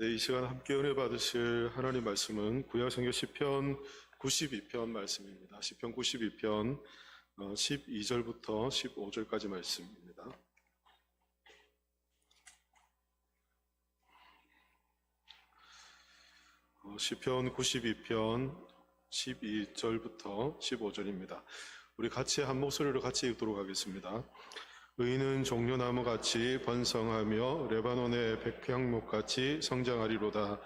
네, 이 시간 함께 은혜 받으실 하나님 말씀은 구약성경 시편 92편 말씀입니다. 시편 92편 12절부터 15절까지 말씀입니다. 시편 92편 12절부터 15절입니다. 우리 같이 한 목소리로 같이 읽도록 하겠습니다. 의인은 종려나무같이 번성하며 레바논의 백향목같이 성장하리로다.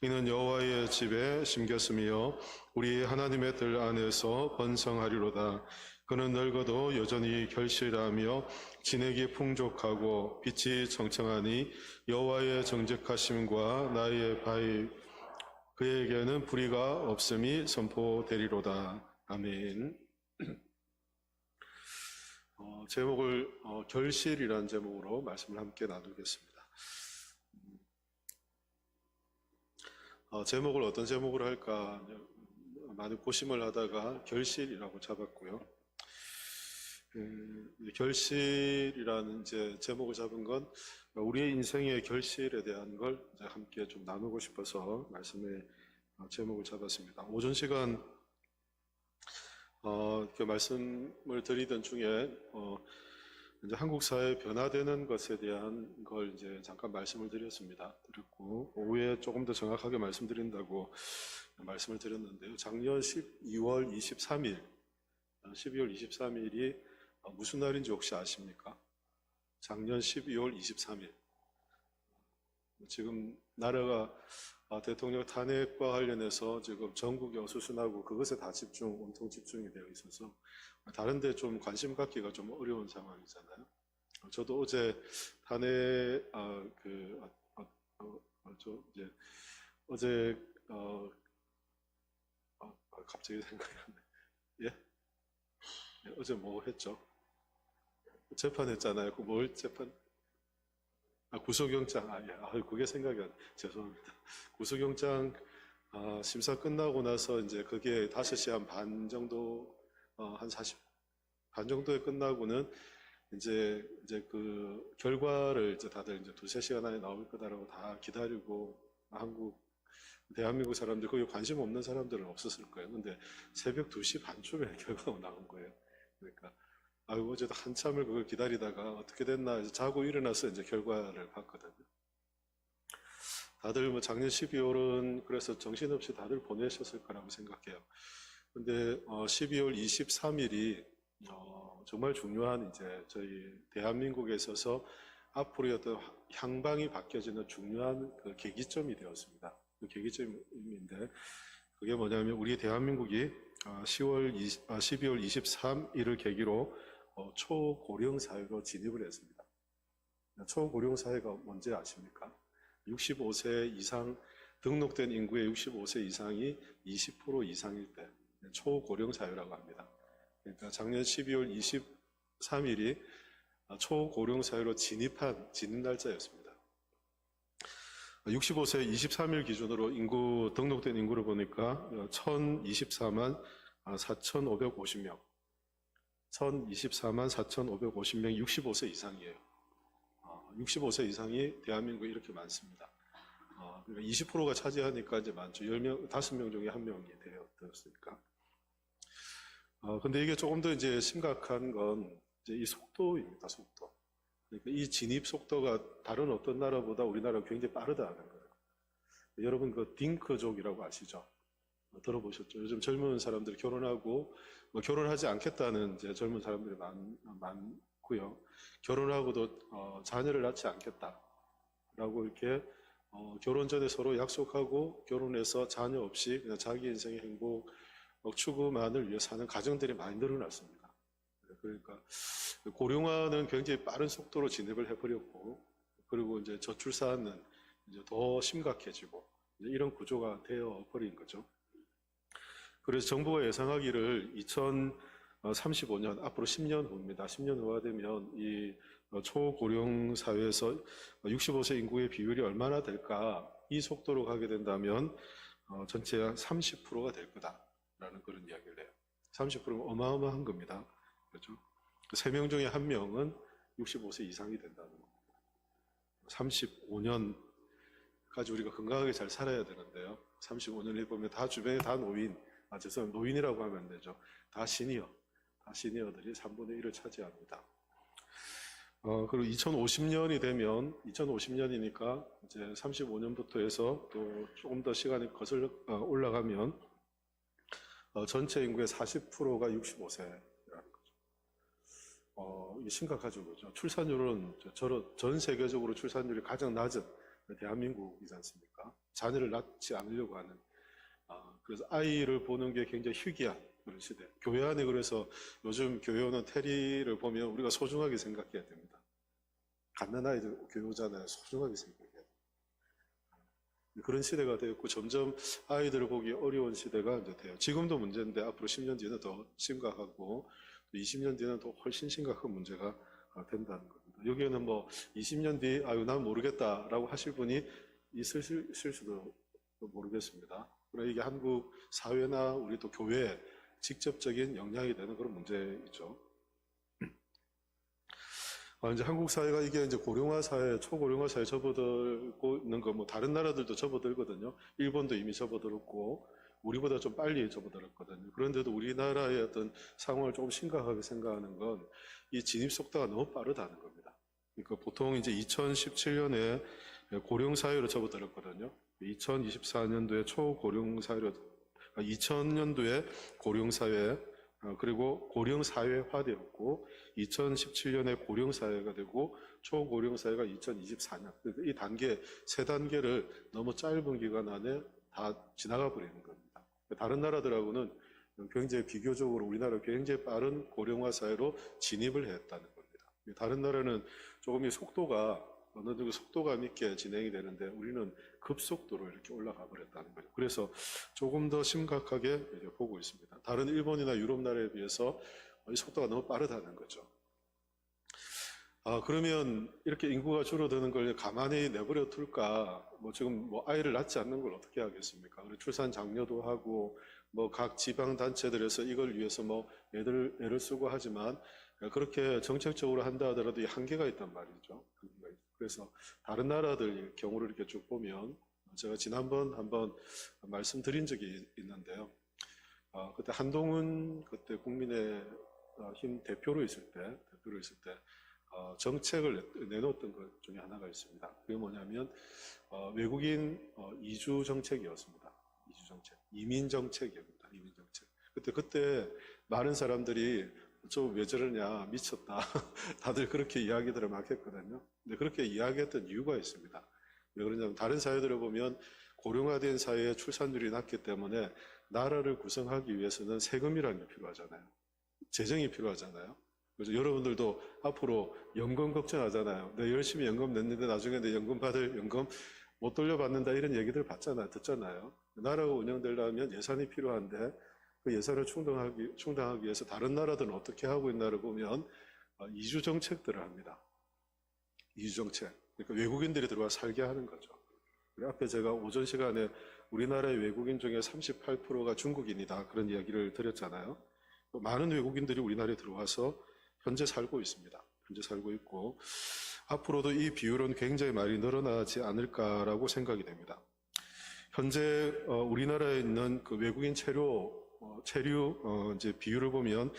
이는 여호와의 집에 심겼으며 우리 하나님의 들 안에서 번성하리로다. 그는 늙어도 여전히 결실하며 진액이 풍족하고 빛이 청청하니 여호와의 정직하심과 나의 바위 그에게는 불의가 없음이 선포되리로다. 아멘. 제목을 결실이라는 제목으로 말씀을 함께 나누겠습니다. 제목을 어떤 제목으로 할까 많이 고심을 하다가 결실이라고 잡았고요. 결실이라는 이제 제목을 잡은 건 우리의 인생의 결실에 대한 걸 이제 함께 좀 나누고 싶어서 말씀의 제목을 잡았습니다. 오전 시간 그 말씀을 드리던 중에 이제 한국 사회 변화되는 것에 대한 걸 이제 잠깐 말씀을 드렸고 오후에 조금 더 정확하게 말씀드린다고 말씀을 드렸는데요. 작년 12월 23일이 무슨 날인지 혹시 아십니까? 작년 12월 23일. 지금 나라가 대통령 탄핵과 관련해서 지금 전국이 어수선하고 그것에 다 온통 집중이 되어 있어서 다른 데 좀 관심 갖기가 좀 어려운 상황이잖아요. 저도 어제 탄핵 어제 갑자기 생각이 났네. 예? 어제 뭐 했죠? 재판했잖아요. 뭘 재판? 구속영장, 그게 생각이 안, 죄송합니다. 구속영장, 심사 끝나고 나서 이제 그게 5시 한 반 정도, 반 정도에 끝나고는 이제 그 결과를 이제 다들 이제 2-3시간 안에 나올 거다라고 다 기다리고 대한민국 사람들, 거기 관심 없는 사람들은 없었을 거예요. 근데 새벽 2시 반쯤에 결과가 나온 거예요. 그러니까, 어제도 한참을 그걸 기다리다가 어떻게 됐나 해서 자고 일어나서 이제 결과를 봤거든요. 다들 뭐 작년 12월은 그래서 정신없이 다들 보내셨을 거라고 생각해요. 근데 12월 23일이 정말 중요한 이제 저희 대한민국에 있어서 앞으로의 어떤 향방이 바뀌어지는 중요한 그 계기점이 되었습니다. 그 계기점인데 그게 뭐냐면 우리 대한민국이 12월 23일을 계기로 초고령 사회로 진입을 했습니다. 초고령 사회가 뭔지 아십니까? 65세 이상 등록된 인구의 65세 이상이 20% 이상일 때 초고령 사회라고 합니다. 그러니까 작년 12월 23일이 초고령 사회로 진입 날짜였습니다. 65세 23일 기준으로 등록된 인구를 보니까 1024만 4,550명. 1024만 4,550명 65세 이상이에요. 65세 이상이 대한민국에 이렇게 많습니다. 그러니까 20%가 차지하니까 이제 많죠. 5명 중에 1명이 되었으니까. 근데 이게 조금 더 이제 심각한 건 이제 이 속도입니다, 속도. 그러니까 이 진입 속도가 다른 어떤 나라보다 우리나라가 굉장히 빠르다는 거예요. 여러분 그 딩크족이라고 아시죠? 들어보셨죠? 요즘 젊은 사람들이 결혼하고 결혼하지 않겠다는 이제 젊은 사람들이 많고요. 결혼하고도 자녀를 낳지 않겠다라고 이렇게 결혼 전에 서로 약속하고 결혼해서 자녀 없이 그냥 자기 인생의 행복 추구만을 위해 사는 가정들이 많이 늘어났습니다. 그러니까 고령화는 굉장히 빠른 속도로 진입을 해버렸고 그리고 이제 저출산은 이제 더 심각해지고 이런 구조가 되어 버린 거죠. 그래서 정부가 예상하기를 2035년, 앞으로 10년 후입니다. 10년 후가 되면 이 초고령 사회에서 65세 인구의 비율이 얼마나 될까? 이 속도로 가게 된다면 전체 한 30%가 될 거다라는 그런 이야기를 해요. 30%면 어마어마한 겁니다. 그렇죠? 3명 중에 1명은 65세 이상이 된다는 겁니다. 35년 가지고 우리가 건강하게 잘 살아야 되는데요. 35년에 보면 다 주변에 다 노인, 죄송합니다. 노인이라고 하면 안 되죠. 다 시니어들이 3분의 1을 차지합니다. 그리고 2050년이 되면, 2050년이니까 이제 35년부터 해서 또 조금 더 시간이 거슬러 올라가면, 전체 인구의 40%가 65세라는 거죠. 이게 심각하죠, 그죠? 출산율은 전 세계적으로 출산율이 가장 낮은 대한민국이지 않습니까? 자녀를 낳지 않으려고 하는, 그래서 아이를 보는 게 굉장히 희귀한 그런 시대. 교회 안에 그래서 요즘 교회 오는 테리를 보면 우리가 소중하게 생각해야 됩니다. 갓난아이들 교회 오잖아요. 소중하게 생각해야 돼요. 그런 시대가 되었고 점점 아이들을 보기 어려운 시대가 이제 돼요. 지금도 문제인데 앞으로 10년 뒤는 더 심각하고 20년 뒤는 더 훨씬 심각한 문제가 된다는 겁니다. 여기에는 뭐 20년 뒤 아유 난 모르겠다라고 하실 분이 있을 수도 모르겠습니다. 그러나 이게 한국 사회나 우리 또 교회에 직접적인 영향이 되는 그런 문제이죠. 이제 한국 사회가 이게 이제 고령화 사회, 초고령화 사회 접어들고 있는 거, 뭐 다른 나라들도 접어들거든요. 일본도 이미 접어들었고, 우리보다 좀 빨리 접어들었거든요. 그런데도 우리나라의 어떤 상황을 조금 심각하게 생각하는 건 이 진입 속도가 너무 빠르다는 겁니다. 그러니까 보통 이제 2017년에 고령 사회로 접어들었거든요. 2024년도에 초고령 사회로, 2000년도에 고령 사회, 그리고 고령 사회화되었고 2017년에 고령 사회가 되고 초고령 사회가 2024년. 이 단계 세 단계를 너무 짧은 기간 안에 다 지나가 버리는 겁니다. 다른 나라들하고는 굉장히 비교적으로 우리나라 굉장히 빠른 고령화 사회로 진입을 했다는 겁니다. 다른 나라는 조금 이 속도가 어느 정도 속도감 있게 진행이 되는데 우리는 급속도로 이렇게 올라가 버렸다는 거죠. 그래서 조금 더 심각하게 보고 있습니다. 다른 일본이나 유럽 나라에 비해서 이 속도가 너무 빠르다는 거죠. 그러면 이렇게 인구가 줄어드는 걸 가만히 내버려 둘까? 뭐 지금 뭐 아이를 낳지 않는 걸 어떻게 하겠습니까? 그리고 출산 장려도 하고 뭐 각 지방 단체들에서 이걸 위해서 뭐 애를 쓰고 하지만 그렇게 정책적으로 한다 하더라도 이 한계가 있단 말이죠. 그래서 다른 나라들 경우를 이렇게 쭉 보면 제가 지난번 한번 말씀드린 적이 있는데요. 그때 한동훈 그때 국민의힘 대표로 있을 때 정책을 내놓았던 것 중에 하나가 있습니다. 그게 뭐냐면 외국인 이주 정책이었습니다. 이주 정책, 이민 정책입니다. 이민 정책. 그때 많은 사람들이 좀 왜 저러냐 미쳤다 다들 그렇게 이야기들을 막 했거든요. 근데 그렇게 이야기했던 이유가 있습니다. 왜 그러냐면 다른 사회들을 보면 고령화된 사회에 출산율이 낮기 때문에 나라를 구성하기 위해서는 세금이라는 게 필요하잖아요. 재정이 필요하잖아요. 그래서 여러분들도 앞으로 연금 걱정하잖아요. 내가 열심히 연금 냈는데 나중에 내 연금 못 돌려받는다 이런 얘기들 듣잖아요. 나라가 운영되려면 예산이 필요한데 그 예산을 충당하기 위해서 다른 나라들은 어떻게 하고 있나를 보면 이주 정책들을 합니다. 이주 정책. 그러니까 외국인들이 들어와 살게 하는 거죠. 앞에 제가 오전 시간에 우리나라의 외국인 중에 38%가 중국인이다 그런 이야기를 드렸잖아요. 많은 외국인들이 우리나라에 들어와서 현재 살고 있습니다. 현재 살고 있고 앞으로도 이 비율은 굉장히 많이 늘어나지 않을까라고 생각이 됩니다. 현재 우리나라에 있는 그 외국인 체류 이제 비율을 보면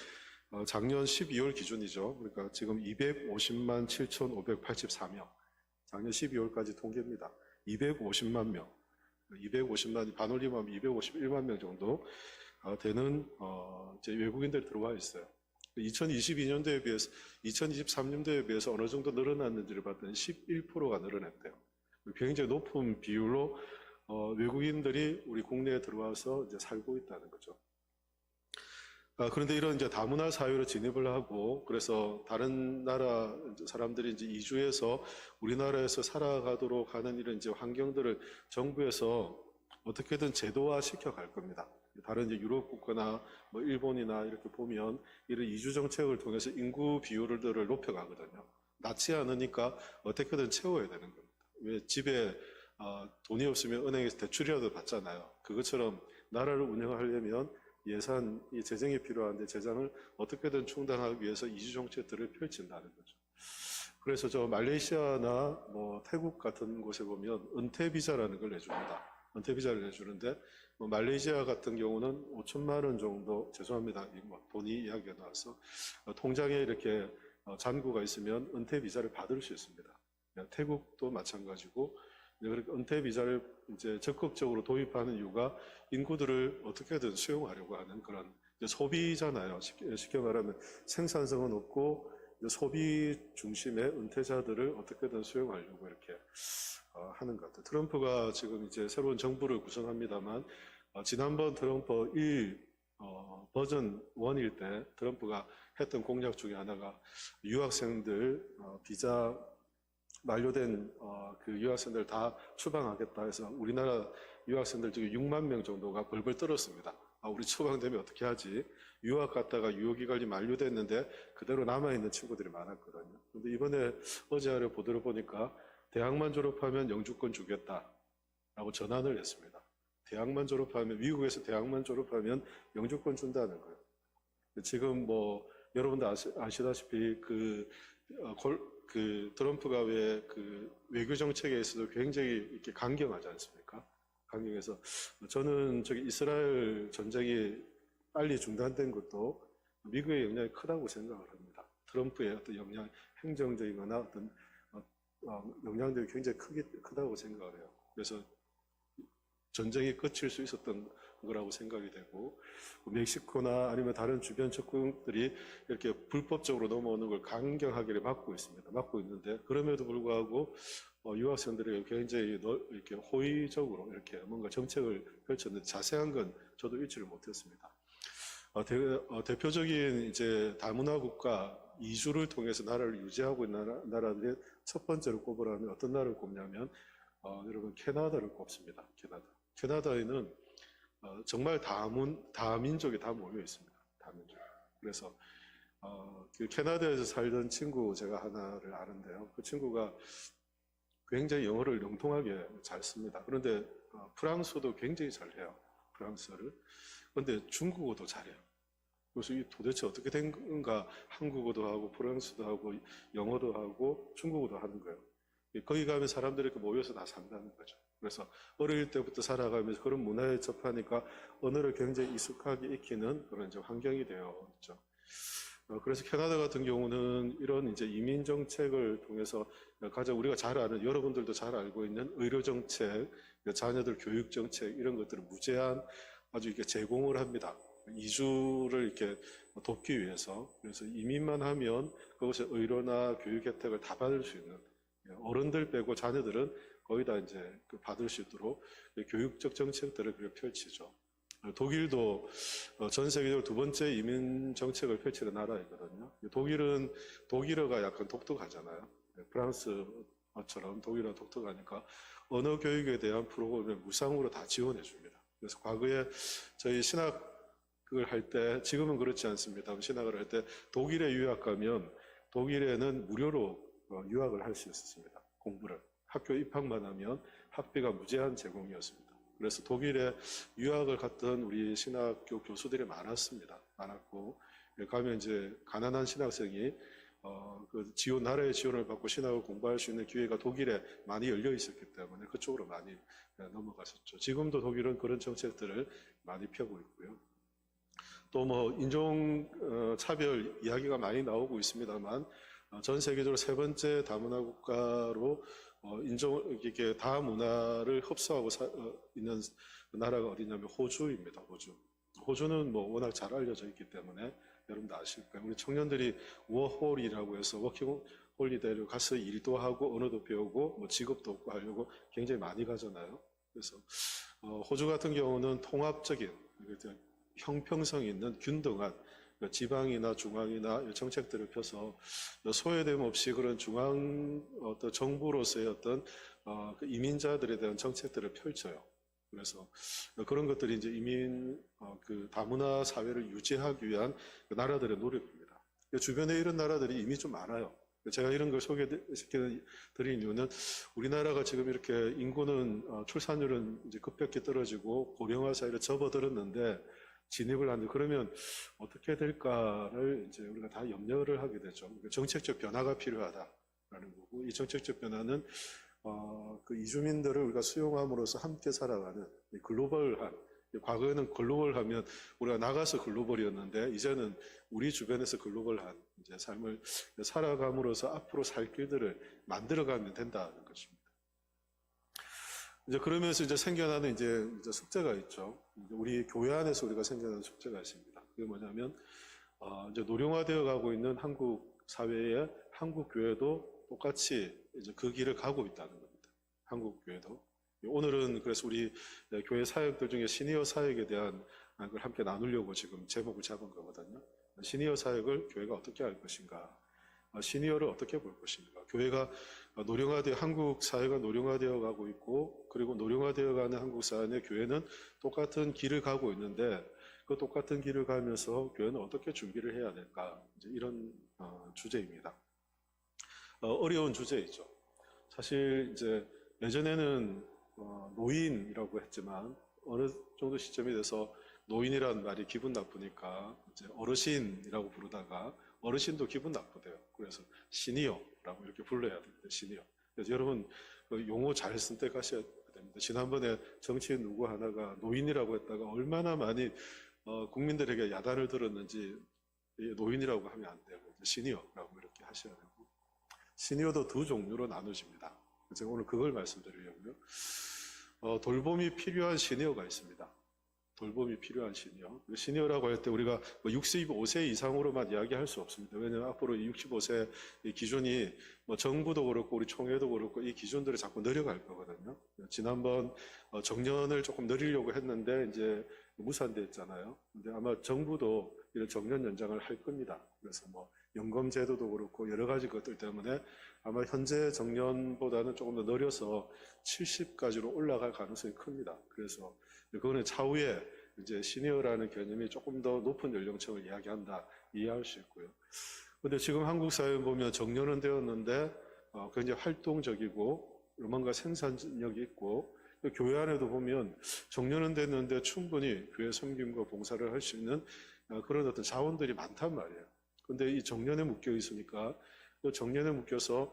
작년 12월 기준이죠. 그러니까 지금 250만 7,584명. 작년 12월까지 통계입니다. 250만 명. 250만 반올림하면 251만 명 정도 되는 이제 외국인들이 들어와 있어요. 2022년도에 비해서 2023년도에 비해서 어느 정도 늘어났는지를 봤더니 11%가 늘어났대요. 굉장히 높은 비율로 외국인들이 우리 국내에 들어와서 이제 살고 있다는 거죠. 그런데 이런 이제 다문화 사회로 진입을 하고 그래서 다른 나라 사람들이 이제 이주해서 우리나라에서 살아가도록 하는 이런 이제 환경들을 정부에서 어떻게든 제도화 시켜갈 겁니다. 다른 이제 유럽 국가나 뭐 일본이나 이렇게 보면 이런 이주 정책을 통해서 인구 비율들을 높여가거든요. 낮지 않으니까 어떻게든 채워야 되는 겁니다. 왜 집에 돈이 없으면 은행에서 대출이라도 받잖아요. 그것처럼 나라를 운영하려면 이 재정이 필요한데 재정을 어떻게든 충당하기 위해서 이주 정책들을 펼친다는 거죠. 그래서 저 말레이시아나 뭐 태국 같은 곳에 보면 은퇴 비자라는 걸 내줍니다. 은퇴 비자를 내주는데 뭐 말레이시아 같은 경우는 5천만 원 정도, 죄송합니다. 뭐 돈이 이야기가 나와서 통장에 이렇게 잔고가 있으면 은퇴 비자를 받을 수 있습니다. 태국도 마찬가지고 그렇게 은퇴 비자를 이제 적극적으로 도입하는 이유가 인구들을 어떻게든 수용하려고 하는 그런 소비잖아요. 쉽게 말하면 생산성은 없고 소비 중심의 은퇴자들을 어떻게든 수용하려고 이렇게 하는 것 같아요. 트럼프가 지금 이제 새로운 정부를 구성합니다만 지난번 트럼프 1 버전 1일 때 트럼프가 했던 공약 중에 하나가 유학생들 비자 만료된 그 유학생들 다 추방하겠다 해서 우리나라 유학생들 중에 6만 명 정도가 벌벌 떨었습니다. 우리 추방되면 어떻게 하지? 유학 갔다가 유효기간이 만료됐는데 그대로 남아있는 친구들이 많았거든요. 근데 이번에 어제 하루 보도를 보니까 대학만 졸업하면 영주권 주겠다라고 전환을 했습니다. 대학만 졸업하면, 미국에서 대학만 졸업하면 영주권 준다는 거예요. 지금 뭐 여러분도 아시다시피 그 트럼프가 왜 그 외교 정책에 있어서 굉장히 이렇게 강경하지 않습니까? 강경해서 저는 저기 이스라엘 전쟁이 빨리 중단된 것도 미국의 영향이 크다고 생각을 합니다. 트럼프의 어떤 영향, 행정적이거나 어떤 영향력이 굉장히 크다고 생각을 해요. 그래서 전쟁이 끝일 수 있었던 거라고 생각이 되고 멕시코나 아니면 다른 주변 적국들이 이렇게 불법적으로 넘어오는 걸 강경하게 막고 있습니다. 막고 있는데 그럼에도 불구하고 유학생들이 굉장히 이렇게 호의적으로 이렇게 뭔가 정책을 펼쳤는데 자세한 건 저도 읽지를 못했습니다. 대표적인 이제 다문화 국가 이주를 통해서 나라를 유지하고 있는 나라들의 첫 번째로 꼽으라면 어떤 나라를 꼽냐면 여러분 캐나다를 꼽습니다. 캐나다에는 정말 다민족이 다 모여 있습니다. 다민족. 그래서 그 캐나다에서 살던 친구 제가 하나를 아는데요. 그 친구가 굉장히 영어를 영통하게 잘 씁니다. 그런데 프랑스어도 굉장히 잘해요. 프랑스어를. 그런데 중국어도 잘해요. 그래서 이 도대체 어떻게 된 건가? 한국어도 하고 프랑스어도 하고 영어도 하고 중국어도 하는 거예요. 거기 가면 사람들이 이렇게 모여서 다 산다는 거죠. 그래서 어릴 때부터 살아가면서 그런 문화에 접하니까 언어를 굉장히 익숙하게 익히는 그런 이제 환경이 되어 있죠. 그래서 캐나다 같은 경우는 이런 이제 이민 정책을 통해서 가장 우리가 잘 아는, 여러분들도 잘 알고 있는 의료 정책, 자녀들 교육 정책 이런 것들을 무제한 아주 이렇게 제공을 합니다. 이주를 이렇게 돕기 위해서. 그래서 이민만 하면 그것의 의료나 교육 혜택을 다 받을 수 있는, 어른들 빼고 자녀들은 거의 다 이제 받을 수 있도록 교육적 정책들을 펼치죠. 독일도 전 세계적으로 두 번째 이민 정책을 펼치는 나라이거든요. 독일은 독일어가 약간 독특하잖아요. 프랑스어처럼 독일어가 독특하니까 언어 교육에 대한 프로그램을 무상으로 다 지원해 줍니다. 그래서 과거에 저희 신학을 할 때, 지금은 그렇지 않습니다. 신학을 할 때 독일에 유학 가면 독일에는 무료로 유학을 할 수 있었습니다. 공부를. 학교 입학만 하면 학비가 무제한 제공이었습니다. 그래서 독일에 유학을 갔던 우리 신학교 교수들이 많았고, 가면 이제 가난한 신학생이 나라의 지원을 받고 신학을 공부할 수 있는 기회가 독일에 많이 열려 있었기 때문에 그쪽으로 많이 넘어갔었죠. 지금도 독일은 그런 정책들을 많이 펴고 있고요. 또 뭐 인종 차별 이야기가 많이 나오고 있습니다만 전 세계적으로 세 번째 다문화 국가로 이렇게 다문화를 흡수하고 있는 나라가 어디냐면 호주입니다. 호주는 뭐 워낙 잘 알려져 있기 때문에 여러분도 아실 거예요. 우리 청년들이 워홀이라고 해서 워킹 홀리데이를 가서 일도 하고 언어도 배우고 뭐 직업도 얻고 하려고 굉장히 많이 가잖아요. 그래서 호주 같은 경우는 통합적인 형평성 있는 균등한 지방이나 중앙이나 정책들을 펴서 소외됨 없이 그런 중앙 어떤 정부로서의 어떤 그 이민자들에 대한 정책들을 펼쳐요. 그래서 그런 것들이 이제 이민 그 다문화 사회를 유지하기 위한 그 나라들의 노력입니다. 주변에 이런 나라들이 이미 좀 많아요. 제가 이런 걸 소개시켜드린 이유는 우리나라가 지금 이렇게 인구는 출산율은 이제 급격히 떨어지고 고령화 사회를 접어들었는데 진입을 하는데 그러면 어떻게 될까를 이제 우리가 다 염려를 하게 되죠. 정책적 변화가 필요하다. 거고, 이 정책적 변화는 그 이주민들을 우리가 수용함으로써 함께 살아가는 글로벌한, 과거에는 글로벌하면 우리가 나가서 글로벌이었는데 이제는 우리 주변에서 글로벌한 이제 삶을 살아감으로써 앞으로 살 길들을 만들어가면 된다는 것입니다. 이제 그러면서 이제 생겨나는 이제 숙제가 있죠. 이제 우리 교회 안에서 우리가 생겨나는 숙제가 있습니다. 그게 뭐냐면 이제 노령화되어 가고 있는 한국 사회에 한국 교회도 똑같이 이제 그 길을 가고 있다는 겁니다. 한국 교회도. 오늘은 그래서 우리 교회 사역들 중에 시니어 사역에 대한 걸 함께 나누려고 지금 제목을 잡은 거거든요. 시니어 사역을 교회가 어떻게 할 것인가, 시니어를 어떻게 볼 것인가. 교회가 노령화되어, 한국 사회가 노령화되어 가고 있고, 그리고 노령화되어 가는 한국 사회의 교회는 똑같은 길을 가고 있는데, 그 똑같은 길을 가면서 교회는 어떻게 준비를 해야 될까, 이제 이런 주제입니다. 어려운 주제이죠. 사실 이제 예전에는 노인이라고 했지만 어느 정도 시점이 돼서 노인이라는 말이 기분 나쁘니까 이제 어르신이라고 부르다가 어르신도 기분 나쁘대요. 그래서 시니어라고 이렇게 불러야 됩니다. 시니어. 그래서 여러분 그 용어 잘 선택하셔야 됩니다. 지난번에 정치인 누구 하나가 노인이라고 했다가 얼마나 많이 국민들에게 야단을 들었는지, 노인이라고 하면 안 되고 시니어라고 이렇게 하셔야 되고, 시니어도 두 종류로 나누집니다. 제가 오늘 그걸 말씀드리려고요. 돌봄이 필요한 시니어가 있습니다. 돌봄이 필요한 시니어. 시니어라고 할 때 우리가 65세 이상으로만 이야기할 수 없습니다. 왜냐하면 앞으로 65세 기준이 정부도 그렇고 우리 총회도 그렇고 이 기준들이 자꾸 늘어갈 거거든요. 지난번 정년을 조금 늘리려고 했는데 이제 무산됐잖아요. 근데 아마 정부도 이런 정년 연장을 할 겁니다. 그래서 연금 제도도 그렇고 여러 가지 것들 때문에 아마 현재 정년보다는 조금 더 늘려서 70까지로 올라갈 가능성이 큽니다. 그래서 그거는 차후에 이제 시니어라는 개념이 조금 더 높은 연령층을 이야기한다, 이해할 수 있고요. 근데 지금 한국 사회 보면 정년은 되었는데 굉장히 활동적이고 뭔가 생산력이 있고, 교회 안에도 보면 정년은 됐는데 충분히 교회 섬김과 봉사를 할 수 있는 그런 어떤 자원들이 많단 말이에요. 근데 이 정년에 묶여 있으니까 그 정년에 묶여서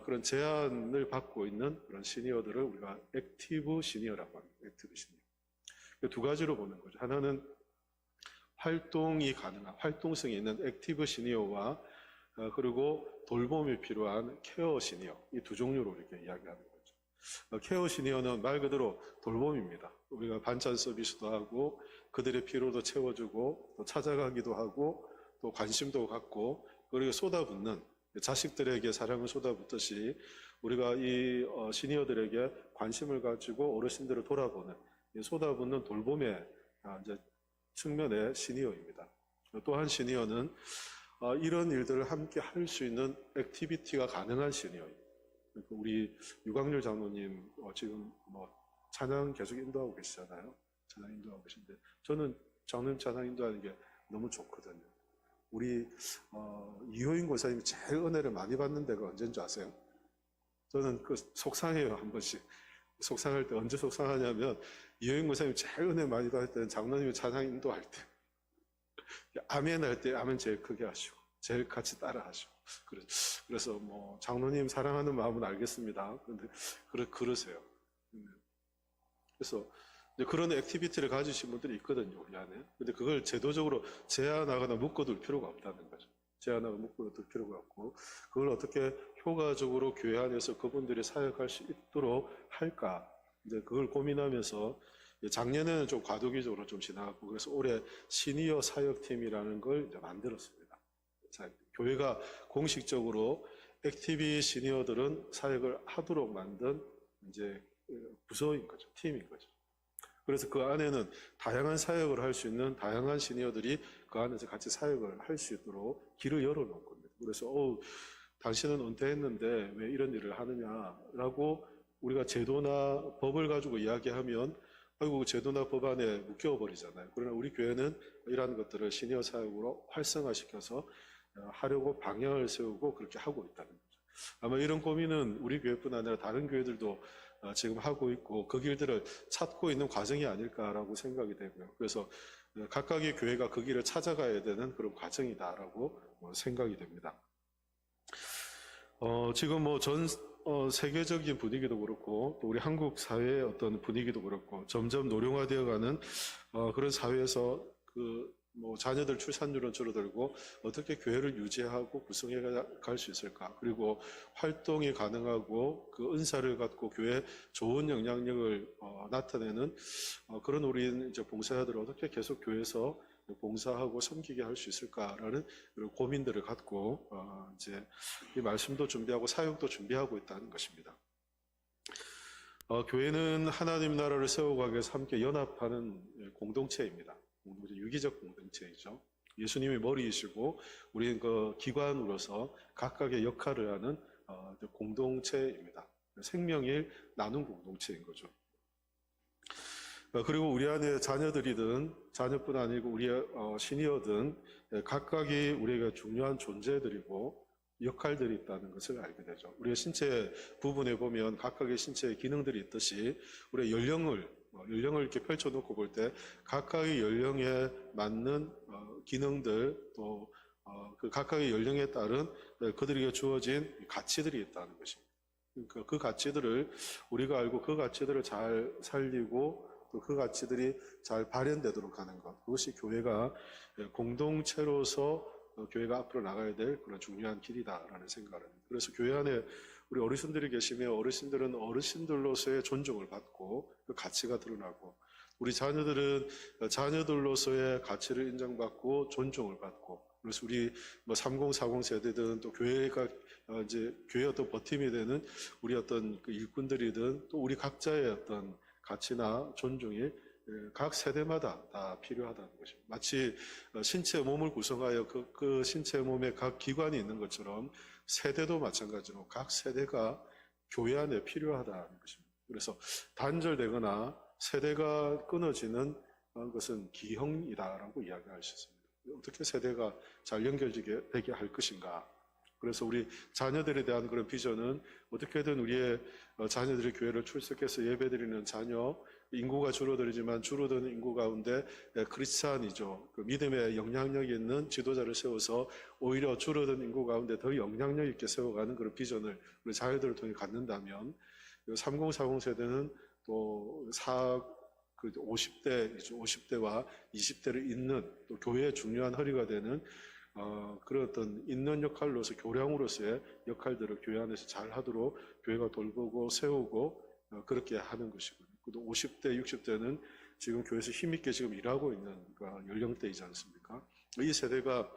그런 제한을 받고 있는 그런 시니어들을 우리가 액티브 시니어라고 합니다. 액티브 시니어. 두 가지로 보는 거죠. 하나는 활동이 가능한, 활동성이 있는 액티브 시니어와 그리고 돌봄이 필요한 케어 시니어, 이 두 종류로 이렇게 이야기하는 거죠. 케어 시니어는 말 그대로 돌봄입니다. 우리가 반찬 서비스도 하고 그들의 필요도 채워주고 또 찾아가기도 하고 또 관심도 갖고, 그리고 쏟아붓는, 자식들에게 사랑을 쏟아붓듯이 우리가 이 시니어들에게 관심을 가지고 어르신들을 돌아보는, 쏟아붓는 돌봄의 이제 측면의 시니어입니다. 또한 시니어는 이런 일들을 함께 할 수 있는 액티비티가 가능한 시니어입니다. 우리 유광률 장로님 지금 찬양 계속 인도하고 계시잖아요. 찬양 인도하고 계신데 저는 장로님 찬양 인도하는 게 너무 좋거든요. 우리 이효인 권사님이 제일 은혜를 많이 받는 데가 언제인 줄 아세요? 저는 그 속상해요. 한 번씩 속상할 때. 언제 속상하냐면 이효인 권사님이 제일 은혜 많이 받을 때는 장로님이 찬양 인도할 때, 아멘 할 때 아멘 제일 크게 하시고 제일 같이 따라 하시고, 그래서 장로님 사랑하는 마음은 알겠습니다. 그런데 그러세요. 그래서 그런 액티비티를 가지신 분들이 있거든요, 우리 안에. 근데 그걸 제도적으로 제한하거나 묶어둘 필요가 없다는 거죠. 제한하고 묶어둘 필요가 없고, 그걸 어떻게 효과적으로 교회 안에서 그분들이 사역할 수 있도록 할까, 이제 그걸 고민하면서 작년에는 좀 과도기적으로 좀 지나갔고, 그래서 올해 시니어 사역팀이라는 걸 이제 만들었습니다. 자, 교회가 공식적으로 액티비 시니어들은 사역을 하도록 만든 이제 부서인 거죠, 팀인 거죠. 그래서 그 안에는 다양한 사역을 할 수 있는 다양한 시니어들이 그 안에서 같이 사역을 할 수 있도록 길을 열어놓은 겁니다. 그래서 당신은 은퇴했는데 왜 이런 일을 하느냐라고 우리가 제도나 법을 가지고 이야기하면 아이고 제도나 법 안에 묶여버리잖아요. 그러나 우리 교회는 이러한 것들을 시니어 사역으로 활성화시켜서 하려고 방향을 세우고 그렇게 하고 있다는 거죠. 아마 이런 고민은 우리 교회뿐 아니라 다른 교회들도 지금 하고 있고 그 길들을 찾고 있는 과정이 아닐까라고 생각이 되고요. 그래서 각각의 교회가 그 길을 찾아가야 되는 그런 과정이다라고 생각이 됩니다. 지금 뭐 세계적인 분위기도 그렇고, 또 우리 한국 사회의 어떤 분위기도 그렇고, 점점 노령화되어가는 그런 사회에서 뭐 자녀들 출산율은 줄어들고 어떻게 교회를 유지하고 구성해 갈 수 있을까? 그리고 활동이 가능하고 그 은사를 갖고 교회에 좋은 영향력을 나타내는 그런 우리 이제 봉사자들을 어떻게 계속 교회에서 봉사하고 섬기게 할 수 있을까라는 그런 고민들을 갖고 이제 이 말씀도 준비하고 사역도 준비하고 있다는 것입니다. 교회는 하나님 나라를 세워가기 위해서 함께 연합하는 공동체입니다. 유기적 공동체이죠. 예수님이 머리이시고 우리는 그 기관으로서 각각의 역할을 하는 공동체입니다. 생명일 나눈 공동체인 거죠. 그리고 우리 안에 자녀들이든 자녀뿐 아니고 우리의 시니어든 각각이 우리에게 중요한 존재들이고 역할들이 있다는 것을 알게 되죠. 우리의 신체 부분에 보면 각각의 신체의 기능들이 있듯이 우리의 연령을 이렇게 펼쳐놓고 볼 때 각각의 연령에 맞는 기능들 또 그 각각의 연령에 따른 그들에게 주어진 가치들이 있다는 것입니다. 그러니까 그 가치들을 우리가 알고 그 가치들을 잘 살리고 또 그 가치들이 잘 발현되도록 하는 것, 그것이 교회가 공동체로서 교회가 앞으로 나가야 될 그런 중요한 길이다라는 생각을 합니다. 그래서 교회 안에 우리 어르신들이 계시면 어르신들은 어르신들로서의 존중을 받고 그 가치가 드러나고, 우리 자녀들은 자녀들로서의 가치를 인정받고 존중을 받고, 그래서 우리 뭐 30, 40 세대든 또 교회가 이제 교회의 어떤 버팀이 되는 우리 어떤 그 일꾼들이든 또 우리 각자의 어떤 가치나 존중이 각 세대마다 다 필요하다는 것입니다. 마치 신체 몸을 구성하여 그 신체 몸에 각 기관이 있는 것처럼 세대도 마찬가지로 각 세대가 교회 안에 필요하다는 것입니다. 그래서 단절되거나 세대가 끊어지는 것은 기형이다라고 이야기할 수 있습니다. 어떻게 세대가 잘 연결되게 할 것인가. 그래서 우리 자녀들에 대한 그런 비전은 어떻게든 우리의 자녀들이 교회를 출석해서 예배드리는 자녀, 인구가 줄어들지만 줄어드는 인구 가운데 크리스찬이죠. 그 믿음에 영향력 있는 지도자를 세워서 오히려 줄어든 인구 가운데 더 영향력 있게 세워가는 그런 비전을 우리 자녀들을 통해 갖는다면 30, 40 세대는 또 50대와 20대를 잇는 또 교회의 중요한 허리가 되는 그런 어떤 있는 역할로서 교량으로서의 역할들을 교회 안에서 잘 하도록 교회가 돌보고 세우고 그렇게 하는 것이고요. 또 50대, 60대는 지금 교회에서 힘있게 지금 일하고 있는 연령대이지 않습니까? 이 세대가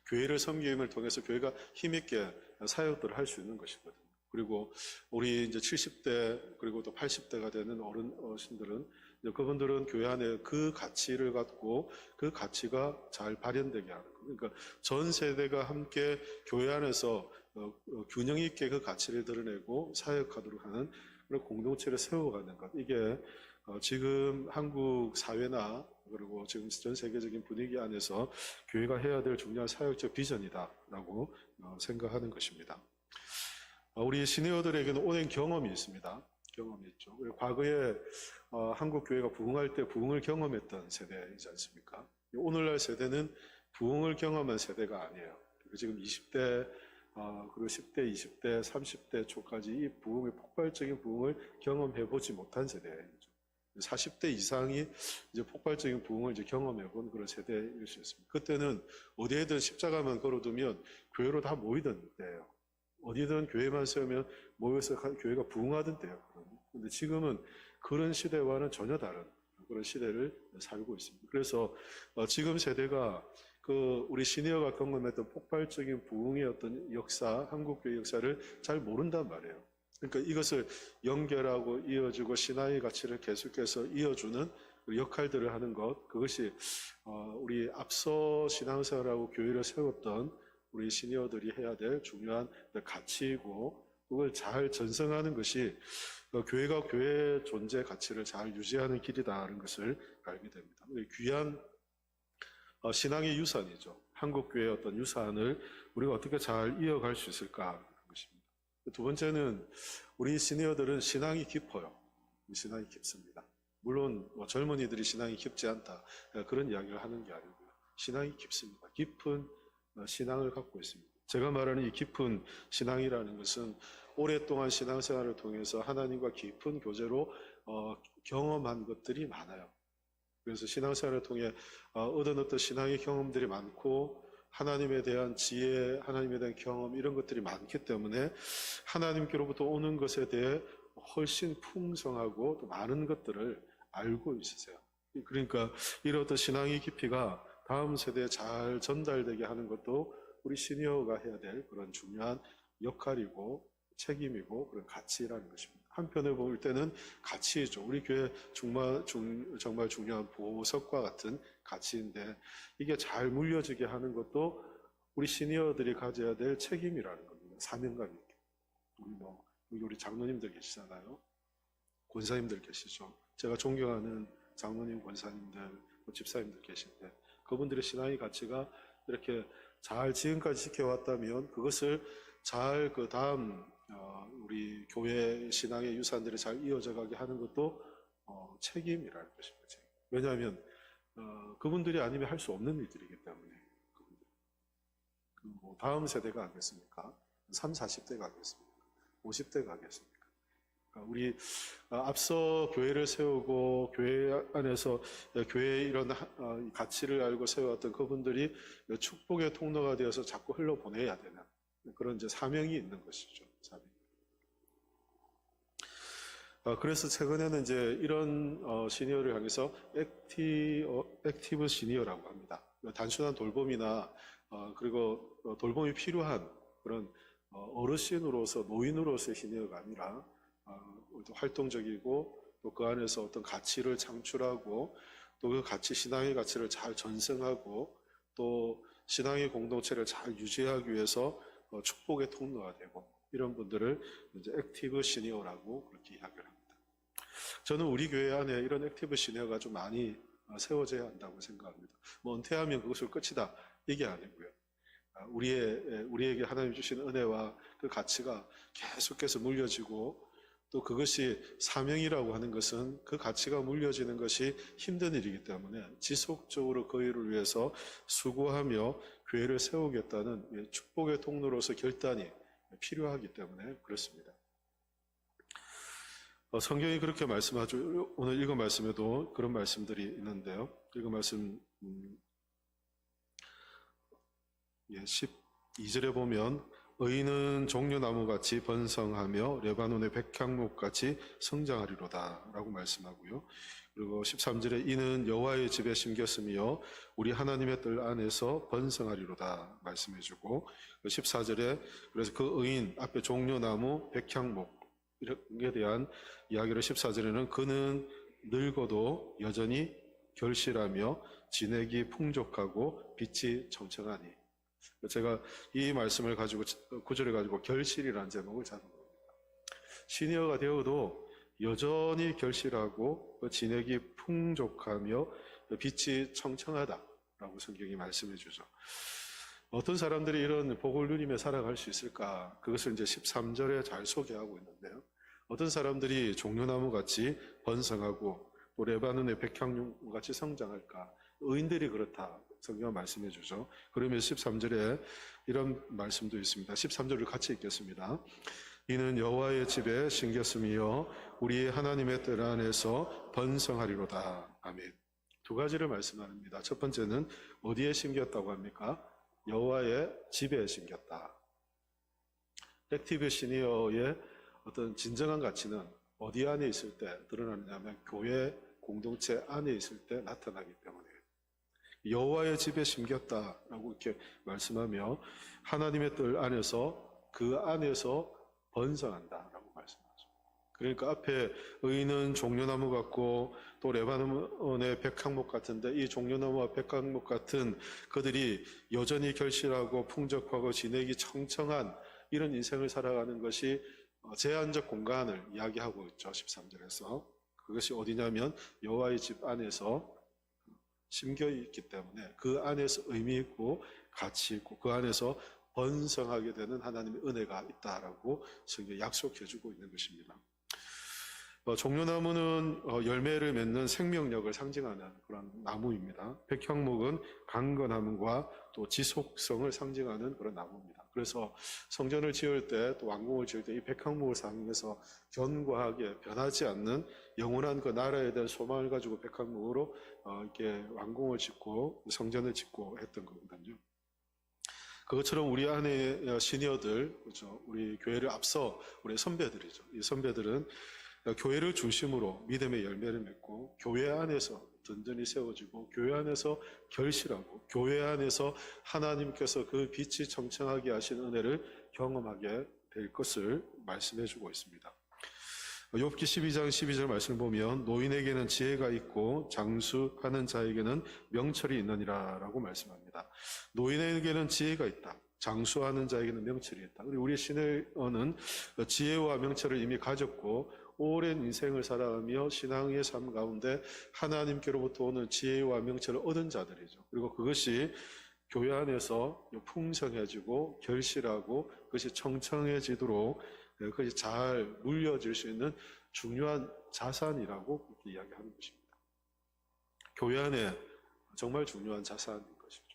교회를 섬김을 통해서 교회가 힘있게 사역들을 할 수 있는 것이거든요. 그리고 우리 이제 70대 그리고 또 80대가 되는 어르신들은 그분들은 교회 안에 그 가치를 갖고 그 가치가 잘 발현되게 하는 거. 그러니까 전 세대가 함께 교회 안에서 균형 있게 그 가치를 드러내고 사역하도록 하는 그런 공동체를 세워가는 것. 이게 지금 한국 사회나 그리고 지금 전 세계적인 분위기 안에서 교회가 해야 될 중요한 사역적 비전이다라고 생각하는 것입니다. 우리 시니어들에게는 오랜 경험이 있습니다. 경험이 있죠. 과거에 한국 교회가 부흥할 때 부흥을 경험했던 세대이지 않습니까? 오늘날 세대는 부흥을 경험한 세대가 아니에요. 지금 20대, 그리고 10대, 20대, 30대 초까지 이 부흥의 폭발적인 부흥을 경험해보지 못한 세대예요. 40대 이상이 이제 폭발적인 부흥을 이제 경험해본 그런 세대일 수 있습니다. 그때는 어디에든 십자가만 걸어두면 교회로 다 모이던 때예요. 어디든 교회만 세우면 모여서 교회가 부흥하던 때였거든요. 그런데 지금은 그런 시대와는 전혀 다른 그런 시대를 살고 있습니다. 그래서 지금 세대가 우리 시니어가 경험했던 폭발적인 부흥의 어떤 역사, 한국교회 역사를 잘 모른단 말이에요. 그러니까 이것을 연결하고 이어주고 신앙의 가치를 계속해서 이어주는 역할들을 하는 것, 그것이 우리 앞서 신앙생활하고 교회를 세웠던 우리 시니어들이 해야 될 중요한 가치이고, 그걸 잘 전승하는 것이 교회가 교회의 존재 가치를 잘 유지하는 길이다라는 것을 알게 됩니다. 귀한 신앙의 유산이죠. 한국교회의 어떤 유산을 우리가 어떻게 잘 이어갈 수 있을까 하는 것입니다. 두 번째는 우리 시니어들은 신앙이 깊어요. 신앙이 깊습니다. 물론 젊은이들이 신앙이 깊지 않다 그런 이야기를 하는 게 아니고요. 신앙이 깊습니다. 깊은 신앙을 갖고 있습니다. 제가 말하는 이 깊은 신앙이라는 것은 오랫동안 신앙생활을 통해서 하나님과 깊은 교제로 경험한 것들이 많아요. 그래서 신앙생활을 통해 얻은 어떤 신앙의 경험들이 많고 하나님에 대한 지혜, 하나님에 대한 경험 이런 것들이 많기 때문에 하나님께로부터 오는 것에 대해 훨씬 풍성하고 또 많은 것들을 알고 있으세요. 그러니까 이런 어떤 신앙의 깊이가 다음 세대에 잘 전달되게 하는 것도 우리 시니어가 해야 될 그런 중요한 역할이고 책임이고 그런 가치라는 것입니다. 한편에 볼 때는 가치이죠. 우리 교회 정말 중요한 보석과 같은 가치인데 이게 잘 물려지게 하는 것도 우리 시니어들이 가져야 될 책임이라는 겁니다. 사명감이. 우리 장로님들 계시잖아요. 권사님들 계시죠. 제가 존경하는 장로님, 권사님들, 집사님들 계신데 그분들의 신앙의 가치가 이렇게 잘 지금까지 지켜왔다면 그것을 잘 그 다음 우리 교회 신앙의 유산들이 잘 이어져 가게 하는 것도 책임이라는 것입니다. 왜냐하면 그분들이 아니면 할 수 없는 일들이기 때문에 다음 세대가 하겠습니까? 30, 40대가 하겠습니까? 50대가 하겠습니까? 그러니까 우리 앞서 교회를 세우고 교회 안에서 교회의 이런 가치를 알고 세워왔던 그분들이 축복의 통로가 되어서 자꾸 흘러보내야 되는 그런 이제 사명이 있는 것이죠. 그래서 최근에는 이제 이런 시니어를 향해서 액티브 시니어라고 합니다. 단순한 돌봄이나 그리고 돌봄이 필요한 그런 어르신으로서 노인으로서의 시니어가 아니라 활동적이고 또 그 안에서 어떤 가치를 창출하고 또 그 가치 신앙의 가치를 잘 전승하고 또 신앙의 공동체를 잘 유지하기 위해서 축복의 통로가 되고 이런 분들을 이제 액티브 시니어라고 그렇게 이야기를 합니다. 저는 우리 교회 안에 이런 액티브 시니어가 좀 많이 세워져야 한다고 생각합니다. 은퇴하면 그것을 끝이다 이게 아니고요. 우리에게 하나님 주신 은혜와 그 가치가 계속해서 물려지고 또 그것이 사명이라고 하는 것은 그 가치가 물려지는 것이 힘든 일이기 때문에 지속적으로 그 일을 위해서 수고하며 교회를 세우겠다는 축복의 통로로서 결단이 필요하기 때문에 그렇습니다. 성경이 그렇게 말씀하죠. 오늘 읽은 말씀에도 그런 말씀들이 있는데요. 읽은 말씀 12절에 보면 의인은 종려나무같이 번성하며 레바논의 백향목같이 성장하리로다 라고 말씀하고요. 그리고 13절에 이는 여호와의 집에 심겼으며 우리 하나님의 뜰 안에서 번성하리로다 말씀해주고 14절에 그래서 그 의인 앞에 종려나무 백향목에 대한 이야기를 14절에는 그는 늙어도 여전히 결실하며 진액이 풍족하고 빛이 청청하니 제가 이 말씀을 가지고 구절을 가지고 결실이라는 제목을 잡은 겁니다. 시니어가 되어도 여전히 결실하고 진액이 풍족하며 빛이 청청하다라고 성경이 말씀해 주죠. 어떤 사람들이 이런 복을 누리며 살아갈 수 있을까? 그것을 이제 13절에 잘 소개하고 있는데요. 어떤 사람들이 종려나무같이 번성하고 또 레바논의 백향목같이 성장할까? 의인들이 그렇다. 성경은 말씀해 주죠. 그러면 13절에 이런 말씀도 있습니다. 13절을 같이 읽겠습니다. 이는 여호와의 집에 심겼으며 우리 하나님의 뜰 안에서 번성하리로다. 아멘. 두 가지를 말씀합니다. 첫 번째는 어디에 심겼다고 합니까? 여호와의 집에 심겼다. 액티브 시니어의 어떤 진정한 가치는 어디 안에 있을 때 드러나느냐면 교회 공동체 안에 있을 때 나타나기 때문에 여호와의 집에 심겼다라고 이렇게 말씀하며 하나님의 뜰 안에서 그 안에서 번성한다라고 말씀하죠. 그러니까 앞에 의인은 종려나무 같고 또 레바논의 백향목 같은데 이 종려나무와 백향목 같은 그들이 여전히 결실하고 풍족하고 진액이 청청한 이런 인생을 살아가는 것이 제한적 공간을 이야기하고 있죠. 13절에서 그것이 어디냐면 여호와의 집 안에서 심겨 있기 때문에 그 안에서 의미 있고 가치 있고 그 안에서 번성하게 되는 하나님의 은혜가 있다라고 성경이 약속해주고 있는 것입니다. 종려나무는 열매를 맺는 생명력을 상징하는 그런 나무입니다. 백향목은 강건함과 또 지속성을 상징하는 그런 나무입니다. 그래서 성전을 지을 때 또 왕궁을 지을 때 이 백항목을 사용해서 견고하게 변하지 않는 영원한 그 나라에 대한 소망을 가지고 백항목으로 이렇게 왕궁을 짓고 성전을 짓고 했던 거거든요. 그것처럼 우리 안에 시니어들, 그렇죠? 우리 교회를 앞서 우리 선배들이죠. 이 선배들은 교회를 중심으로 믿음의 열매를 맺고 교회 안에서 든든히 세워지고 교회 안에서 결실하고 교회 안에서 하나님께서 그 빛이 청청하게 하신 은혜를 경험하게 될 것을 말씀해 주고 있습니다. 욥기 12장 12절 말씀을 보면 노인에게는 지혜가 있고 장수하는 자에게는 명철이 있느니라 라고 말씀합니다. 노인에게는 지혜가 있다. 장수하는 자에게는 명철이 있다. 우리 시내어는 지혜와 명철을 이미 가졌고 오랜 인생을 살아가며 신앙의 삶 가운데 하나님께로부터 오는 지혜와 명철을 얻은 자들이죠. 그리고 그것이 교회 안에서 풍성해지고 결실하고 그것이 청청해지도록 그것이 잘 물려질 수 있는 중요한 자산이라고 그렇게 이야기하는 것입니다. 교회 안에 정말 중요한 자산인 것이죠.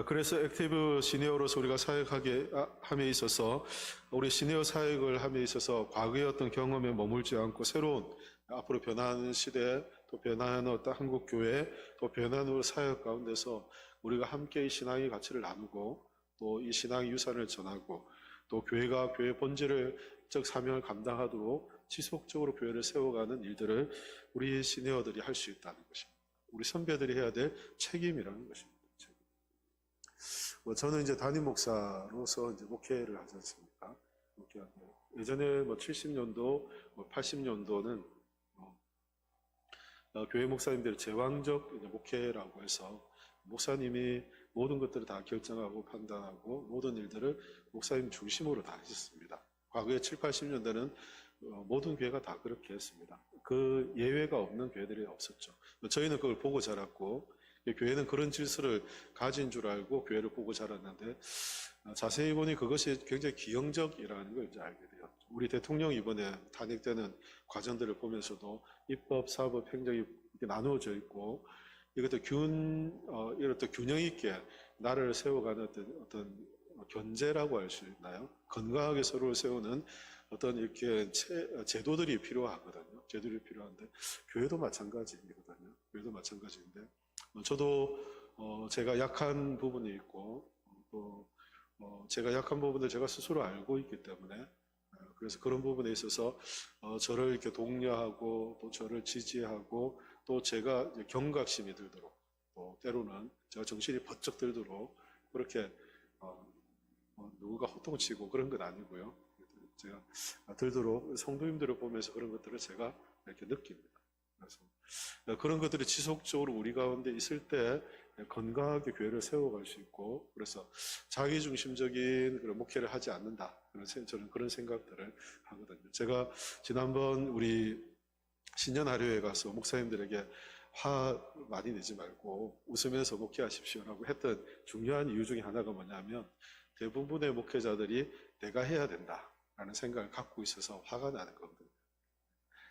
그래서 액티브 시니어로서 우리가 사역하게 함에 있어서 우리 시니어 사역을 함에 있어서 과거의 어떤 경험에 머물지 않고 새로운 앞으로 변화하는 시대 또 변화하는 어떤 한국 교회 또 변화하는 사역 가운데서 우리가 함께 이 신앙의 가치를 나누고 또 이 신앙의 유산을 전하고 또 교회가 교회 본질을 즉 사명을 감당하도록 지속적으로 교회를 세워가는 일들을 우리 시니어들이 할 수 있다는 것입니다. 우리 선배들이 해야 될 책임이라는 것입니다. 저는 이제 담임 목사로서 이제 목회를 하지 않습니까? 예전에 70년도, 80년도는 교회 목사님들의 제왕적 목회라고 해서 목사님이 모든 것들을 다 결정하고 판단하고 모든 일들을 목사님 중심으로 다 하셨습니다. 과거에 7, 80년대는 모든 교회가 다 그렇게 했습니다. 그 예외가 없는 교회들이 없었죠. 저희는 그걸 보고 자랐고 교회는 그런 질서를 가진 줄 알고 교회를 보고 자랐는데 자세히 보니 그것이 굉장히 기형적이라는 걸 이제 알게 돼요. 우리 대통령 이번에 탄핵되는 과정들을 보면서도 입법, 사법, 행정이 이렇게 나누어져 있고 이것도 이것도 균형 있게 나라를 세워가는 어떤 견제라고 할 수 있나요? 건강하게 서로를 세우는 어떤 이렇게 제도들이 필요하거든요. 제도들이 필요한데 교회도 마찬가지거든요. 교회도 마찬가지인데 저도 제가 약한 부분이 있고 또 제가 약한 부분을 제가 스스로 알고 있기 때문에 그래서 그런 부분에 있어서 저를 이렇게 독려하고 또 저를 지지하고 또 제가 경각심이 들도록 또 때로는 제가 정신이 번쩍 들도록 그렇게 누구가 호통치고 그런 건 아니고요. 제가 들도록 성도님들을 보면서 그런 것들을 제가 이렇게 느낍니다. 그래서 그런 것들이 지속적으로 우리 가운데 있을 때 건강하게 교회를 세워갈 수 있고 그래서 자기중심적인 그런 목회를 하지 않는다. 저는 그런 생각들을 하거든요. 제가 지난번 우리 신년하료에 가서 목사님들에게 화 많이 내지 말고 웃으면서 목회하십시오라고 했던 중요한 이유 중에 하나가 뭐냐면 대부분의 목회자들이 내가 해야 된다라는 생각을 갖고 있어서 화가 나는 거거든요.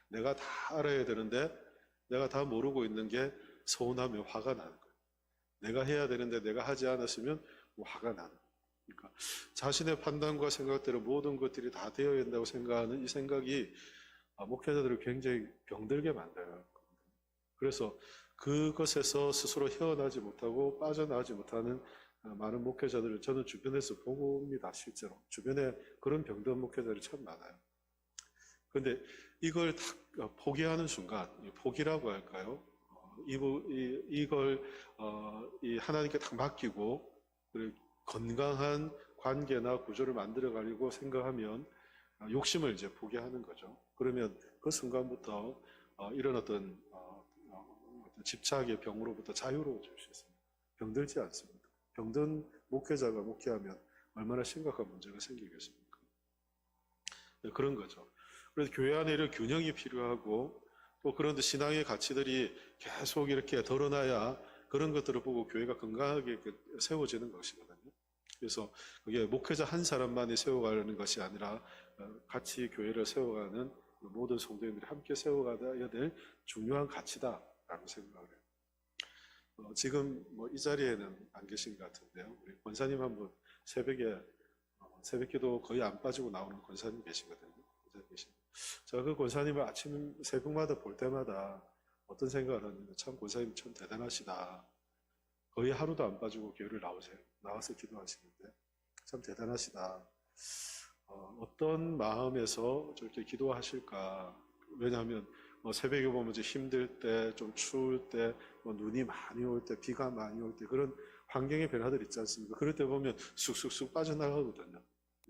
내가 다 알아야 되는데 내가 다 모르고 있는 게 서운하며 화가 나는 거예요. 내가 해야 되는데 내가 하지 않았으면 화가 나는 거예요. 그러니까 자신의 판단과 생각대로 모든 것들이 다 되어야 된다고 생각하는 이 생각이 목회자들을 굉장히 병들게 만들어요. 그래서 그것에서 스스로 헤어나지 못하고 빠져나가지 못하는 많은 목회자들을 저는 주변에서 봅니다. 실제로 주변에 그런 병든 목회자들이 참 많아요. 그런데 이걸 다 포기하는 순간, 포기라고 할까요? 이걸 하나님께 딱 맡기고 건강한 관계나 구조를 만들어가려고 생각하면 욕심을 이제 포기하는 거죠. 그러면 그 순간부터 이런 어떤 집착의 병으로부터 자유로워질 수 있습니다. 병들지 않습니다. 병든 목회자가 목회하면 얼마나 심각한 문제가 생기겠습니까? 네, 그런 거죠. 그래서 교회 안에 이런 균형이 필요하고 또 그런 신앙의 가치들이 계속 이렇게 드러나야 그런 것들을 보고 교회가 건강하게 세워지는 것이거든요. 그래서 그게 목회자 한 사람만이 세워가는 것이 아니라 같이 교회를 세워가는 모든 성도님들이 함께 세워가야 될 중요한 가치다라고 생각을 해요. 지금 뭐 이 자리에는 안 계신 것 같은데요. 우리 권사님 한 분 새벽에 새벽기도 거의 안 빠지고 나오는 권사님 계시거든요. 권사님 제가 그 권사님을 아침 새벽마다 볼 때마다 어떤 생각을 하는데 참 권사님 참 대단하시다. 거의 하루도 안 빠지고 교회를 나오세요. 나와서 기도하시는데 참 대단하시다. 어떤 마음에서 저렇게 기도하실까? 왜냐하면 새벽에 보면 이제 힘들 때, 좀 추울 때, 눈이 많이 올 때, 비가 많이 올 때 그런 환경의 변화들 있지 않습니까? 그럴 때 보면 쑥쑥쑥 빠져나가거든요.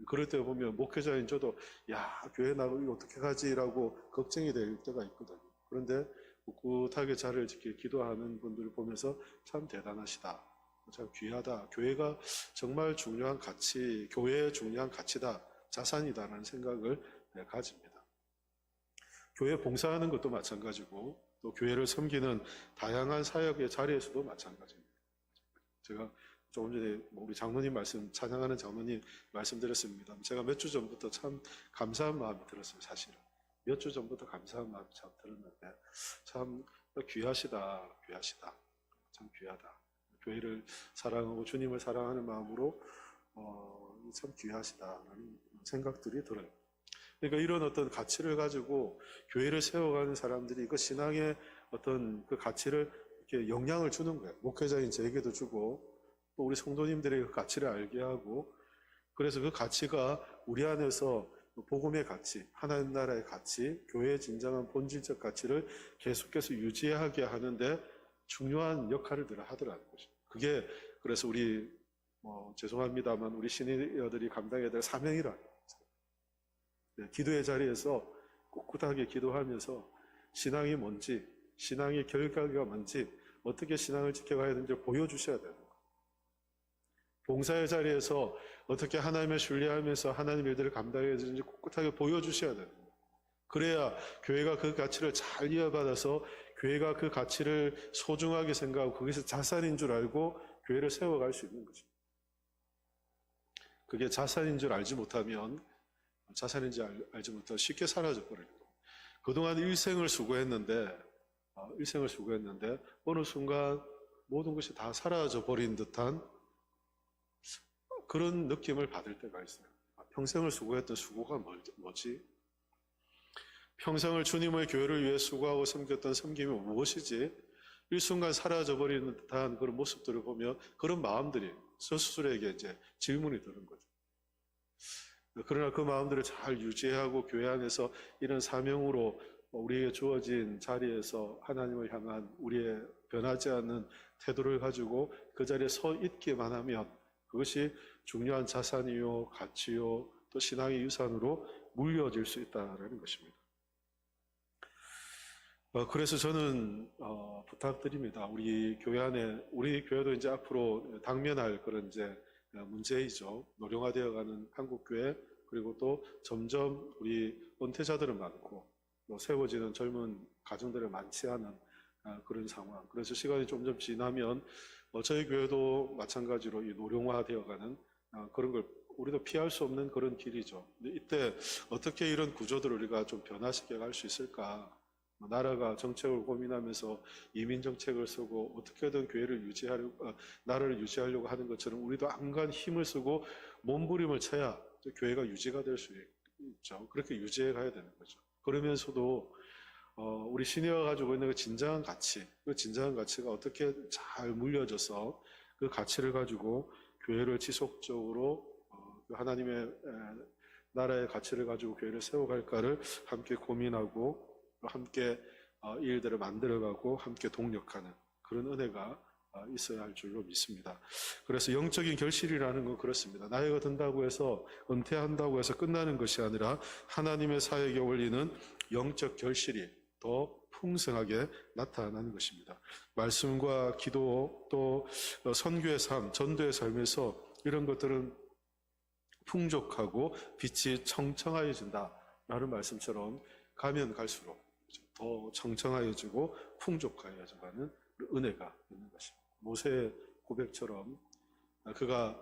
그럴 때 보면 목회자인 저도 야 교회 나가고 이거 어떻게 가지라고 걱정이 될 때가 있거든요. 그런데 꿋꿋하게 자리를 지켜 기도하는 분들을 보면서 참 대단하시다. 참 귀하다. 교회가 정말 중요한 가치, 교회의 중요한 가치다. 자산이다라는 생각을 가집니다. 교회 봉사하는 것도 마찬가지고 또 교회를 섬기는 다양한 사역의 자리에서도 마찬가지입니다. 제가 조금 전에 우리 장로님 찬양하는 장로님 말씀드렸습니다. 제가 몇 주 전부터 참 감사한 마음이 들었어요. 사실은 몇 주 전부터 감사한 마음이 참 들었는데 참 귀하시다. 참 귀하다. 교회를 사랑하고 주님을 사랑하는 마음으로 참 귀하시다라는 생각들이 들어요. 그러니까 이런 어떤 가치를 가지고 교회를 세워가는 사람들이 그 신앙의 어떤 그 가치를 이렇게 영향을 주는 거예요. 목회자인 저에게도 주고 또 우리 성도님들에게 그 가치를 알게 하고 그래서 그 가치가 우리 안에서 복음의 가치, 하나님 나라의 가치, 교회의 진정한 본질적 가치를 계속해서 유지하게 하는데 중요한 역할을 하더라는 것이죠. 그게 그래서 우리 죄송합니다만 우리 시니어들이 감당해야 될 사명이라는 거죠. 기도의 자리에서 꿋꿋하게 기도하면서 신앙이 뭔지, 신앙의 결과가 뭔지, 어떻게 신앙을 지켜가야 되는지 보여주셔야 되는 거예요. 봉사의 자리에서 어떻게 하나님을 신뢰하면서 하나님의 일들을 감당해야 되는지 꿋꿋하게 보여주셔야 되는 거예요. 그래야 교회가 그 가치를 잘 이어받아서 교회가 그 가치를 소중하게 생각하고 거기서 자산인 줄 알고 교회를 세워갈 수 있는 거죠. 그게 자산인 줄 알지 못하면 쉽게 사라져버려요. 그동안 일생을 수고했는데 어느 순간 모든 것이 다 사라져버린 듯한 그런 느낌을 받을 때가 있어요. 평생을 수고했던 수고가 뭐지? 평생을 주님의 교회를 위해 수고하고 섬겼던 섬김이 무엇이지? 일순간 사라져버리는 듯한 그런 모습들을 보면 그런 마음들이 저 스스로에게 이제 질문이 드는 거죠. 그러나 그 마음들을 잘 유지하고 교회 안에서 이런 사명으로 우리에게 주어진 자리에서 하나님을 향한 우리의 변하지 않는 태도를 가지고 그 자리에 서 있기만 하면 그것이 중요한 자산이요, 가치요, 또 신앙의 유산으로 물려질 수 있다는 것입니다. 그래서 저는 부탁드립니다. 우리 교회도 이제 앞으로 당면할 그런 이제 문제이죠. 노령화되어가는 한국교회, 그리고 또 점점 우리 은퇴자들은 많고 또 세워지는 젊은 가정들은 많지 않은 그런 상황. 그래서 시간이 점점 지나면 저희 교회도 마찬가지로 이 노령화되어가는 그런 걸 우리도 피할 수 없는 그런 길이죠. 근데 이때 어떻게 이런 구조들을 우리가 좀 변화시켜 갈 수 있을까? 나라가 정책을 고민하면서 이민 정책을 쓰고 어떻게든 나라를 유지하려고 하는 것처럼 우리도 안간 힘을 쓰고 몸부림을 쳐야 교회가 유지가 될 수 있죠. 그렇게 유지해 가야 되는 거죠. 그러면서도 우리 시니어가 가지고 있는 그 진정한 가치가 어떻게 잘 물려져서 그 가치를 가지고 교회를 지속적으로 하나님의 나라의 가치를 가지고 교회를 세워갈까를 함께 고민하고 함께 이 일들을 만들어가고 함께 동력하는 그런 은혜가 있어야 할 줄로 믿습니다. 그래서 영적인 결실이라는 건 그렇습니다. 나이가 든다고 해서 은퇴한다고 해서 끝나는 것이 아니라 하나님의 사역에 올리는 영적 결실이 더 풍성하게 나타나는 것입니다. 말씀과 기도 또 선교의 삶, 전도의 삶에서 이런 것들은 풍족하고 빛이 청청하여진다라는 말씀처럼 가면 갈수록 더 청청하여지고 풍족하여져가는 은혜가 있는 것입니다. 모세의 고백처럼 그가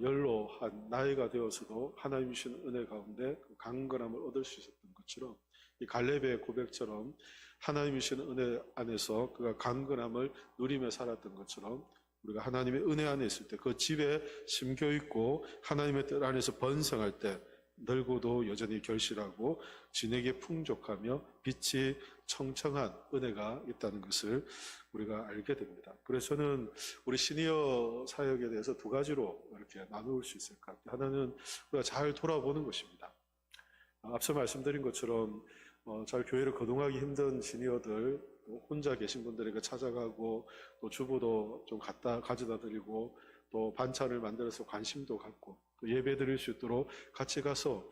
연로한 나이가 되어서도 하나님 주신 은혜 가운데 그 강건함을 얻을 수 있었던 것처럼 이 갈렙의 고백처럼 하나님이신 은혜 안에서 그가 강건함을 누리며 살았던 것처럼 우리가 하나님의 은혜 안에 있을 때 그 집에 심겨 있고 하나님의 뜻 안에서 번성할 때 늙고도 여전히 결실하고 진에게 풍족하며 빛이 청청한 은혜가 있다는 것을 우리가 알게 됩니다. 그래서 저는 우리 시니어 사역에 대해서 두 가지로 이렇게 나눌 수 있을 것 같아요. 하나는 우리가 잘 돌아보는 것입니다. 앞서 말씀드린 것처럼 잘 교회를 거동하기 힘든 시니어들, 혼자 계신 분들에게 찾아가고 또 주보도 좀 가져다 드리고 또 반찬을 만들어서 관심도 갖고 또 예배 드릴 수 있도록 같이 가서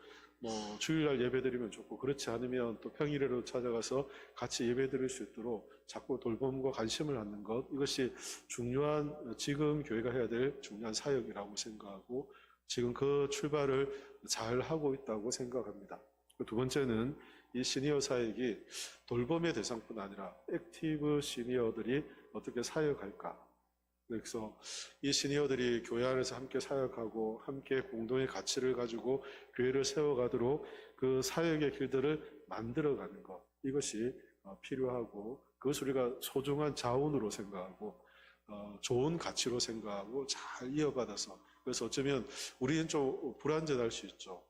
주일날 예배 드리면 좋고 그렇지 않으면 또 평일에로 찾아가서 같이 예배 드릴 수 있도록 자꾸 돌봄과 관심을 갖는 것, 이것이 중요한 지금 교회가 해야 될 중요한 사역이라고 생각하고 지금 그 출발을 잘 하고 있다고 생각합니다. 두 번째는 이 시니어 사역이 돌봄의 대상뿐 아니라 액티브 시니어들이 어떻게 사역할까. 그래서 이 시니어들이 교회 안에서 함께 사역하고 함께 공동의 가치를 가지고 교회를 세워가도록 그 사역의 길들을 만들어가는 것, 이것이 필요하고 그것을 우리가 소중한 자원으로 생각하고 좋은 가치로 생각하고 잘 이어받아서, 그래서 어쩌면 우리는 좀 불완전할 수 있죠.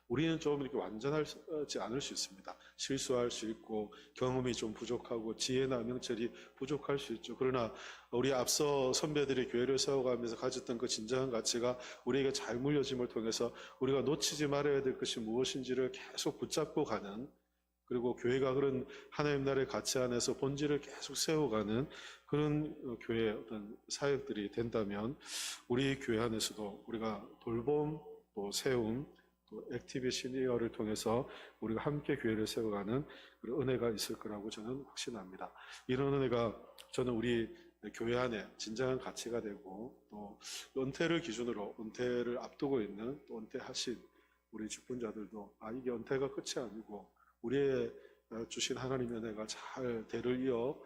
우리는 좀 이렇게 완전하지 않을 수 있습니다. 실수할 수 있고 경험이 좀 부족하고 지혜나 명철이 부족할 수 있죠. 그러나 우리 앞서 선배들이 교회를 세워가면서 가졌던 그 진정한 가치가 우리에게 잘 물려짐을 통해서 우리가 놓치지 말아야 될 것이 무엇인지를 계속 붙잡고 가는, 그리고 교회가 그런 하나님 나라의 가치 안에서 본질을 계속 세워가는 그런 교회의 어떤 사역들이 된다면 우리 교회 안에서도 우리가 돌봄, 또 세움, 또 액티브 시니어를 통해서 우리가 함께 교회를 세워가는 그런 은혜가 있을 거라고 저는 확신합니다. 이런 은혜가 저는 우리 교회 안에 진정한 가치가 되고 또 은퇴를 기준으로 은퇴를 앞두고 있는 또 은퇴하신 우리 직분자들도 이게 은퇴가 끝이 아니고 우리의 주신 하나님의 은혜가 잘 대를 이어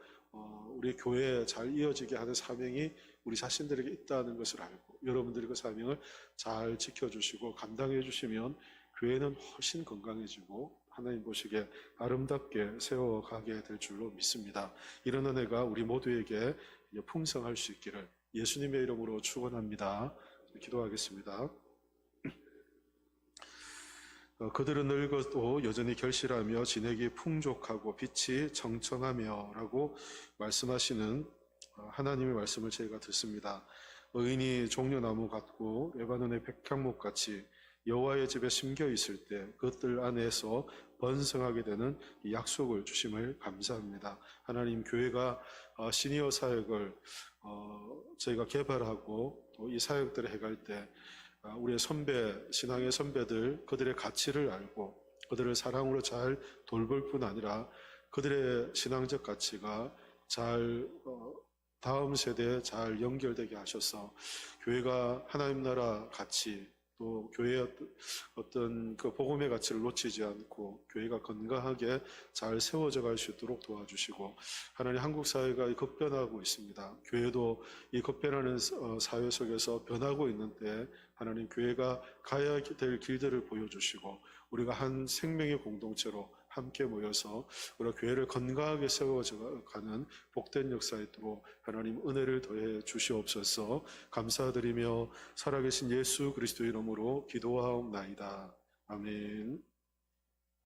우리 교회에 잘 이어지게 하는 사명이 우리 자신들에게 있다는 것을 알고 여러분들이 그 사명을 잘 지켜주시고 감당해 주시면 교회는 훨씬 건강해지고 하나님 보시기에 아름답게 세워가게 될 줄로 믿습니다. 이런 은혜가 우리 모두에게 풍성할 수 있기를 예수님의 이름으로 축원합니다. 기도하겠습니다. 그들은 늙어도 여전히 결실하며 진액이 풍족하고 빛이 청청하며 라고 말씀하시는 하나님의 말씀을 저희가 듣습니다. 의인이 종려나무 같고 레바논의 백향목 같이 여호와의 집에 심겨 있을 때 그것들 안에서 번성하게 되는 이 약속을 주심을 감사합니다. 하나님, 교회가 시니어 사역을 저희가 개발하고 또 이 사역들을 해갈 때 우리의 선배, 신앙의 선배들, 그들의 가치를 알고 그들을 사랑으로 잘 돌볼 뿐 아니라 그들의 신앙적 가치가 잘 다음 세대에 잘 연결되게 하셔서 교회가 하나님 나라 가치, 또 교회의 어떤 그 복음의 가치를 놓치지 않고 교회가 건강하게 잘 세워져 갈 수 있도록 도와주시고, 하나님, 한국 사회가 급변하고 있습니다. 교회도 이 급변하는 사회 속에서 변하고 있는데 하나님, 교회가 가야 될 길들을 보여주시고 우리가 한 생명의 공동체로 함께 모여서 우리가 교회를 건강하게 세워가는 복된 역사에 있도록 하나님 은혜를 더해 주시옵소서. 감사드리며 살아계신 예수 그리스도 이름으로 기도하옵나이다. 아멘.